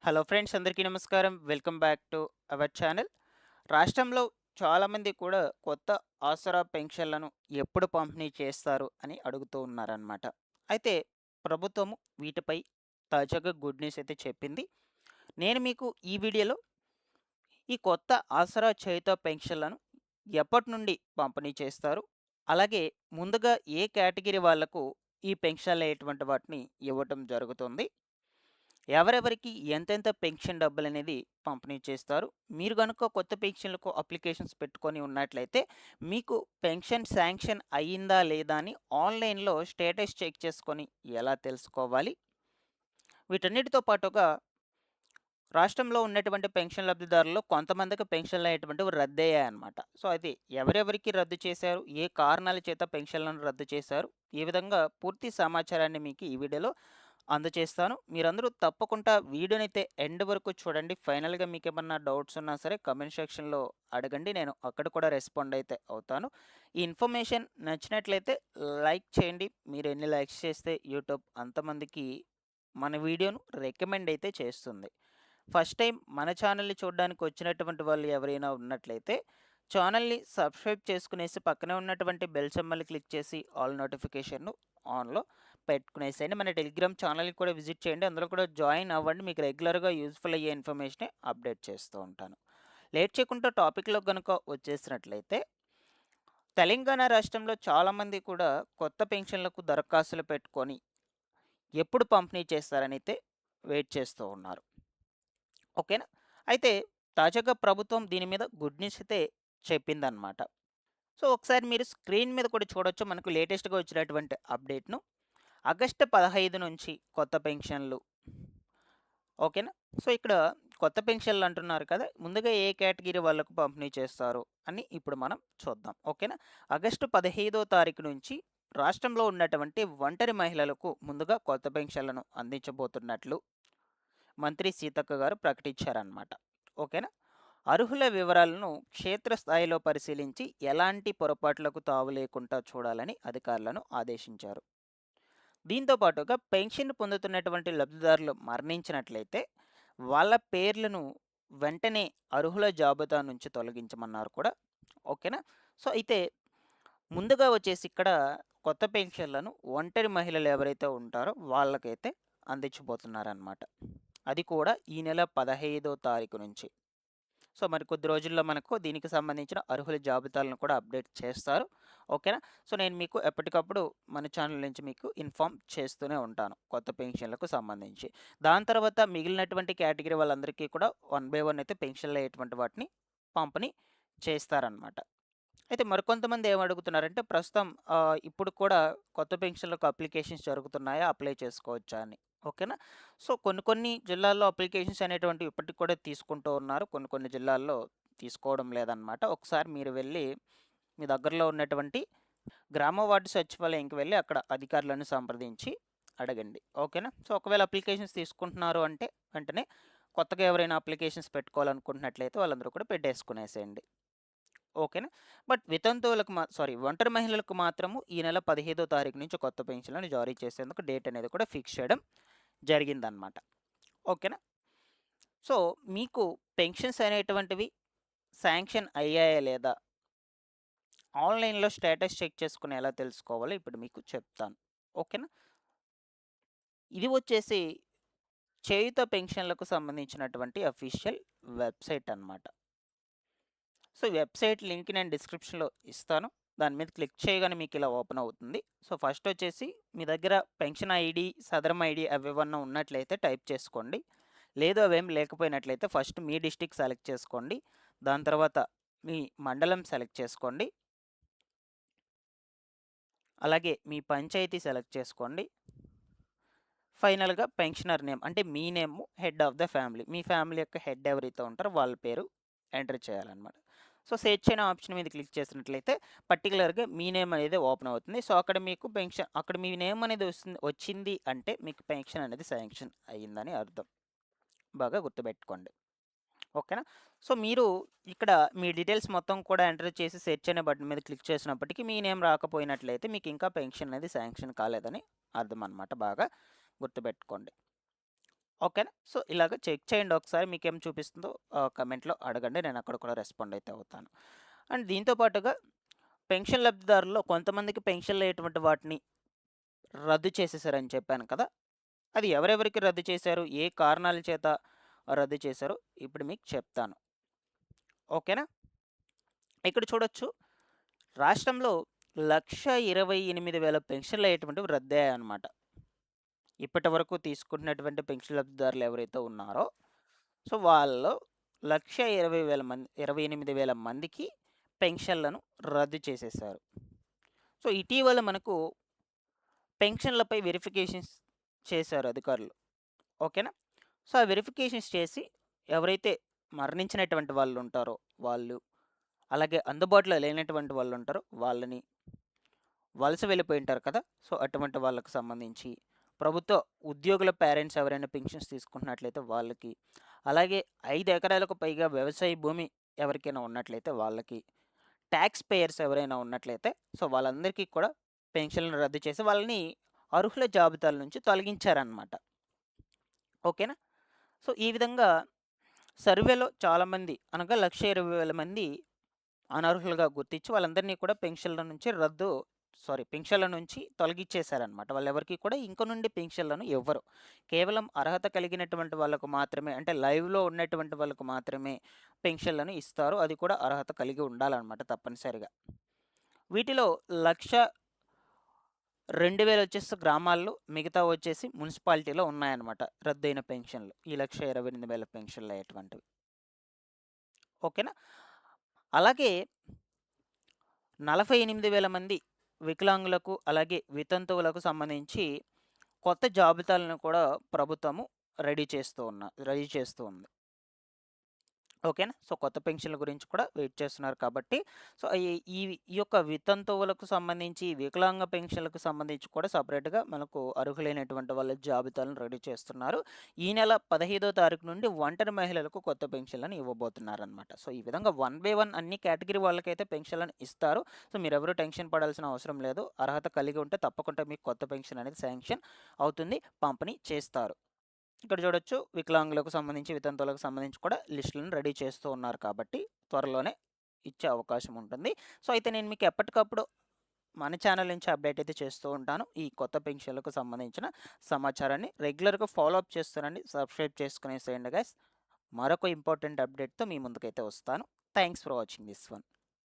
Hello friends, అందరికీ నమస్కారం. Welcome back to our channel. రాష్ట్రంలో చాలామంది కూడా కొత్త ఆసరా పెన్షన్లను ఎప్పుడు పంపిణీ చేస్తారు అని అడుగుతూ ఉన్నారనమాట. అయితే ప్రభుత్వము వీటిపై తాజాగా గుడ్ న్యూస్ అయితే చెప్పింది. నేను మీకు ఈ వీడియోలో ఈ కొత్త ఆసరా చేయుత పెన్షన్లను ఎప్పటి నుండి పంపిణీ చేస్తారు, అలాగే ముందుగా ఏ కేటగిరీ వాళ్లకు ఈ పెన్షన్లు అయ్యేటువంటి వాటిని ఇవ్వటం జరుగుతుంది, ఎవరెవరికి ఎంతెంత పెన్షన్ డబ్బులనేది పంపిణీ చేస్తారు. మీరు గనుక కొత్త పెన్షన్‌లకు అప్లికేషన్స్ పెట్టుకొని ఉన్నట్లయితే, మీకు పెన్షన్ శాంక్షన్ అయిందా లేదా అని ఆన్‌లైన్‌లో స్టేటస్ చెక్ చేసుకొని ఎలా తెలుసుకోవాలి? వీటన్నిటితో పాటుగా రాష్ట్రంలో ఉన్నటువంటి పెన్షన్ లబ్ధిదారుల్లో కొంతమందికి పెన్షన్లు అనేటువంటివి రద్దయ్యాయన్నమాట. సో, అది ఎవరెవరికి రద్దు చేశారు? ఏ కారణాల చేత పెన్షన్లను రద్దు చేశారు? ఈ విధంగా పూర్తి సమాచారాన్ని మీకు ఈ వీడియోలో అందజేస్తాను. మీరందరూ తప్పకుండా వీడియోనైతే ఎండ్ వరకు చూడండి. ఫైనల్‌గా మీకేమన్నా డౌట్స్ ఉన్నా సరే కామెంట్ సెక్షన్‌లో అడగండి. నేను అక్కడ కూడా రెస్పాండ్ అయితే అవుతాను. ఈ ఇన్ఫర్మేషన్ నచ్చినట్లయితే లైక్ చేయండి. మీరు ఎన్ని లైక్స్ చేస్తే యూట్యూబ్ అంతమందికి మన వీడియోను రికమెండ్ అయితే చేస్తుంది. ఫస్ట్ టైం మన ఛానల్‌ని చూడడానికి వచ్చినటువంటి వాళ్ళు ఎవరైనా ఉన్నట్లయితే ఛానల్‌ని సబ్స్క్రైబ్ చేసుకునేసి పక్కనే ఉన్నటువంటి బెల్ సింబల్‌ని క్లిక్ చేసి ఆల్ నోటిఫికేషన్‌ను ఆన్‌లో పెట్టుకునేసేయండి. మన టెలిగ్రామ్ ఛానల్‌ని కూడా విజిట్ చేయండి. అందులో కూడా జాయిన్ అవ్వండి. మీకు రెగ్యులర్‌గా యూజ్‌ఫుల్ అయ్యే ఇన్ఫర్మేషనే అప్డేట్ చేస్తూ ఉంటాను. లేట్ చేయకుండా టాపిక్‌లోకి గనుక వచ్చేసినట్లయితే, తెలంగాణ రాష్ట్రంలో చాలామంది కూడా కొత్త పెన్షన్‌లకు దరఖాస్తులు పెట్టుకొని ఎప్పుడు పంపిణీ చేస్తారనైతే వెయిట్ చేస్తూ ఉన్నారు. ఓకేనా? అయితే తాజాగా ప్రభుత్వం దీని మీద గుడ్ న్యూస్ అయితే చెప్పిందనమాట. సో, ఒకసారి మీరు స్క్రీన్ మీద కూడా చూడొచ్చు మనకు లేటెస్ట్‌గా వచ్చినటువంటి అప్డేట్‌ను. ఆగస్టు 15 నుంచి కొత్త పెన్షన్‌లు. ఓకేనా? సో, ఇక్కడ కొత్త పెన్షన్‌లు అంటున్నారు కదా! ముందుగా ఏ కేటగిరీ వాళ్ళకు పంపిణీ చేస్తారు అని ఇప్పుడు మనం చూద్దాం. ఓకేనా? ఆగస్టు 15వ తారీఖు నుంచి రాష్ట్రంలో ఉన్నటువంటి ఒంటరి మహిళలకు ముందుగా కొత్త పెన్షన్‌లను అందించబోతున్నట్లు మంత్రి సీతక్క గారు ప్రకటించారనమాట. ఓకేనా? అర్హుల వివరాలను క్షేత్రస్థాయిలో పరిశీలించి ఎలాంటి పొరపాట్లకు తావు లేకుండా చూడాలని అధికారులను ఆదేశించారు. దీంతో పాటుగా పెన్షన్ పొందుతున్నటువంటి లబ్ధిదారులు మరణించినట్లయితే వాళ్ళ పేర్లను వెంటనే అర్హుల జాబితా నుంచి తొలగించమన్నారు కూడా. ఓకేనా? సో, అయితే ముందుగా వచ్చేసి ఇక్కడ కొత్త పెన్షన్లను ఒంటరి మహిళలు ఎవరైతే ఉంటారో వాళ్ళకైతే అందించబోతున్నారనమాట. అది కూడా ఈ నెల 15వ తారీఖు నుంచి. సో, మరి కొద్ది రోజుల్లో మనకు దీనికి సంబంధించిన అర్హుల జాబితాలను కూడా అప్డేట్ చేస్తారు. ఓకేనా? సో, నేను మీకు ఎప్పటికప్పుడు మన ఛానల్ నుంచి మీకు ఇన్ఫార్మ్ చేస్తూనే ఉంటాను కొత్త పెన్షన్‌లకు సంబంధించి. దాని తర్వాత మిగిలినటువంటి కేటగిరీ వాళ్ళందరికీ కూడా వన్ బై వన్ అయితే పెన్షన్‌లు అయ్యేటువంటి వాటిని పంపిణీ చేస్తారనమాట. అయితే మరికొంతమంది ఏమడుగుతున్నారంటే ప్రస్తుతం ఇప్పుడు కూడా కొత్త పెన్షన్‌లకు అప్లికేషన్స్ జరుగుతున్నాయా? అప్లై చేసుకోవచ్చా అని. ఓకేనా? సో, కొన్ని కొన్ని జిల్లాల్లో అప్లికేషన్స్ అనేటువంటివి ఇప్పటికి కూడా తీసుకుంటూ ఉన్నారు. కొన్ని కొన్ని జిల్లాల్లో తీసుకోవడం లేదనమాట. ఒకసారి మీరు వెళ్ళి మీ దగ్గరలో ఉన్నటువంటి గ్రామ వార్డు సచివాలయంకి వెళ్ళి అక్కడ అధికారులను సంప్రదించి అడగండి. ఓకేనా? సో, ఒకవేళ అప్లికేషన్స్ తీసుకుంటున్నారు అంటే వెంటనే కొత్తగా ఎవరైనా అప్లికేషన్స్ పెట్టుకోవాలనుకుంటున్నట్లయితే వాళ్ళందరూ కూడా పెట్టేసుకునేసేయండి. ఓకేనా? బట్ వితంతువులకు ఒంటరి మహిళలకు మాత్రము ఈ నెల 15వ తారీఖు నుంచి కొత్త పెన్షన్‌లను జారీ చేసేందుకు డేట్ అనేది కూడా ఫిక్స్ చేయడం జరిగిందనమాట. ఓకేనా? సో, మీకు పెన్షన్స్ అనేటువంటివి శాంక్షన్ అయ్యాయా లేదా? ఆన్‌లైన్‌లో స్టేటస్ చెక్ చేసుకొని ఎలా తెలుసుకోవాలో ఇప్పుడు మీకు చెప్తాను. ఓకేనా? ఇది వచ్చేసి చేయూత పెన్షన్‌లకు సంబంధించినటువంటి అఫీషియల్ వెబ్‌సైట్ అనమాట. సో, వెబ్‌సైట్ లింక్ నేను డిస్క్రిప్షన్‌లో ఇస్తాను. దాని మీద క్లిక్ చేయగానే మీకు ఇలా ఓపెన్ అవుతుంది. సో, ఫస్ట్ వచ్చేసి మీ దగ్గర పెన్షన్ ఐడీ, సదరం ఐడీ అవేవన్నా ఉన్నట్లయితే టైప్ చేసుకోండి. లేదు అవేం లేకపోయినట్లయితే ఫస్ట్ మీ డిస్ట్రిక్ట్ సెలెక్ట్ చేసుకోండి. దాని తర్వాత మీ మండలం సెలెక్ట్ చేసుకోండి. అలాగే మీ పంచాయతీ సెలెక్ట్ చేసుకోండి. ఫైనల్‌గా పెన్షనర్ నేమ్ అంటే మీ name, head of the family. మీ ఫ్యామిలీ యొక్క హెడ్ ఎవరైతే ఉంటారో వాళ్ళ పేరు ఎంటర్ చేయాలన్నమాట. సో, సెర్చ్ అనే ఆప్షన్ మీద క్లిక్ చేసినట్లయితే పర్టిక్యులర్‌గా మీ నేమ్ అనేది ఓపెన్ అవుతుంది. సో, అక్కడ మీకు అక్కడ మీ నేమ్ అనేది వచ్చింది అంటే మీకు పెన్షన్ అనేది శాంక్షన్ అయ్యిందని అర్థం. బాగా గుర్తుపెట్టుకోండి. ఓకేనా? సో, మీరు ఇక్కడ మీ డీటెయిల్స్ మొత్తం కూడా ఎంటర్ చేసి సెర్చ్ అనే బటన్ మీద క్లిక్ చేసినప్పటికీ మీ నేమ్ రాకపోయినట్లయితే మీకు ఇంకా పెన్షన్ అనేది శాంక్షన్ కాలేదని అర్థం అనమాట. బాగా గుర్తుపెట్టుకోండి. ఓకేనా? సో, ఇలాగ చెక్ చేయండి ఒకసారి మీకేం చూపిస్తుందో కమెంట్‌లో అడగండి. నేను అక్కడ కూడా రెస్పాండ్ అయితే అవుతాను. అండ్ దీంతో పాటుగా పెన్షన్ లబ్ధిదారుల్లో కొంతమందికి పెన్షన్‌లయ్యేటువంటి వాటిని రద్దు చేసేసారని చెప్పాను కదా! అది ఎవరెవరికి రద్దు చేశారు? ఏ కారణాల చేత రద్దు చేశారో ఇప్పుడు మీకు చెప్తాను. ఓకేనా? ఇక్కడ చూడొచ్చు రాష్ట్రంలో 1,28,000 పెన్షన్‌లయ్యేటువంటివి రద్దయ్యాయన్నమాట. ఇప్పటివరకు తీసుకుంటున్నటువంటి పెన్షన్ లబ్ధిదారులు ఎవరైతే ఉన్నారో, సో, వాళ్ళలో 1,20,000 మంది 28,000 మందికి పెన్షన్‌లను రద్దు చేసేశారు. సో, ఇటీవల మనకు పెన్షన్‌లపై వెరిఫికేషన్స్ చేశారు అధికారులు. ఓకేనా? సో, ఆ వెరిఫికేషన్స్ చేసి ఎవరైతే మరణించినటువంటి వాళ్ళుంటారో వాళ్ళు, అలాగే అందుబాటులో లేనటువంటి వాళ్ళుంటారో వాళ్ళని వలస వెళ్ళిపోయుంటారు కదా! సో, అటువంటి వాళ్ళకి సంబంధించి, ప్రభుత్వ ఉద్యోగుల పేరెంట్స్ ఎవరైనా పెన్షన్స్ తీసుకుంటున్నట్లయితే వాళ్ళకి, అలాగే 5 ఎకరాలకు పైగా వ్యవసాయ భూమి ఎవరికైనా ఉన్నట్లయితే వాళ్ళకి, టాక్స్ పేయర్స్ ఎవరైనా ఉన్నట్లయితే, సో, వాళ్ళందరికీ కూడా పెన్షన్‌లను రద్దు చేసి వాళ్ళని అర్హుల జాబితాల నుంచి తొలగించారనమాట. ఓకేనా? సో, ఈ విధంగా సర్వేలో చాలామంది అనగా 1,20,000 మంది అనర్హులుగా గుర్తించి వాళ్ళందరినీ కూడా పెన్షన్ల నుంచి తొలగించేశారనమాట. వాళ్ళెవరికీ కూడా ఇంక నుండి పెన్షన్‌లను ఇవ్వరు. కేవలం అర్హత కలిగినటువంటి వాళ్ళకు మాత్రమే అంటే లైవ్‌లో ఉన్నటువంటి వాళ్ళకు మాత్రమే పెన్షన్‌లను ఇస్తారు. అది కూడా అర్హత కలిగి ఉండాలనమాట తప్పనిసరిగా. వీటిలో 1,02,000 వచ్చేసి గ్రామాల్లో, మిగతా వచ్చేసి మున్సిపాలిటీలో ఉన్నాయన్నమాట రద్దయిన పెన్షన్‌లు. ఈ 1,28,000 పెన్షన్‌లయ్యేటువంటివి. ఓకేనా? అలాగే 48,000 మంది వికలాంగులకు, అలాగే వితంతువులకు సంబంధించి కొత్త జాబితాలను కూడా ప్రభుత్వము రెడీ చేస్తూ ఉంది. ఓకేనా? సో, కొత్త పెన్షన్‌ల గురించి కూడా వెయిట్ చేస్తున్నారు కాబట్టి, సో, ఈ ఈ ఈ యొక్క వితంతువులకు సంబంధించి, వికలాంగ పెన్షన్‌లకు సంబంధించి కూడా సెపరేట్‌గా మనకు అర్హులైనటువంటి వాళ్ళ జాబితాలను రెడీ చేస్తున్నారు. ఈ నెల 15వ తారీఖు నుండి ఒంటరి మహిళలకు కొత్త పెన్షన్‌లను ఇవ్వబోతున్నారనమాట. సో, ఈ విధంగా వన్ బై వన్ అన్ని కేటగిరీ వాళ్ళకైతే పెన్షన్‌లను ఇస్తారు. సో, మీరెవరు టెన్షన్ పడాల్సిన అవసరం లేదు. అర్హత కలిగి ఉంటే తప్పకుండా మీకు కొత్త పెన్షన్ అనేది శాంక్షన్ అవుతుంది. పంపిణీ చేస్తారు. ఇక్కడ చూడొచ్చు వికలాంగులకు సంబంధించి, వితంతువులకు సంబంధించి కూడా లిస్టులను రెడీ చేస్తూ ఉన్నారు కాబట్టి త్వరలోనే ఇచ్చే అవకాశం ఉంటుంది. సో, అయితే నేను మీకు ఎప్పటికప్పుడు మన ఛానల్ నుంచి అప్డేట్ అయితే చేస్తూ ఉంటాను. ఈ కొత్త పెన్షన్‌లకు సంబంధించిన సమాచారాన్ని రెగ్యులర్‌గా ఫాలో అప్ చేస్తానండి. సబ్స్క్రైబ్ చేసుకునేసేయండి గైస్. మరొక ఇంపార్టెంట్ అప్డేట్‌తో మీ ముందుకైతే వస్తాను. Thanks for watching this one.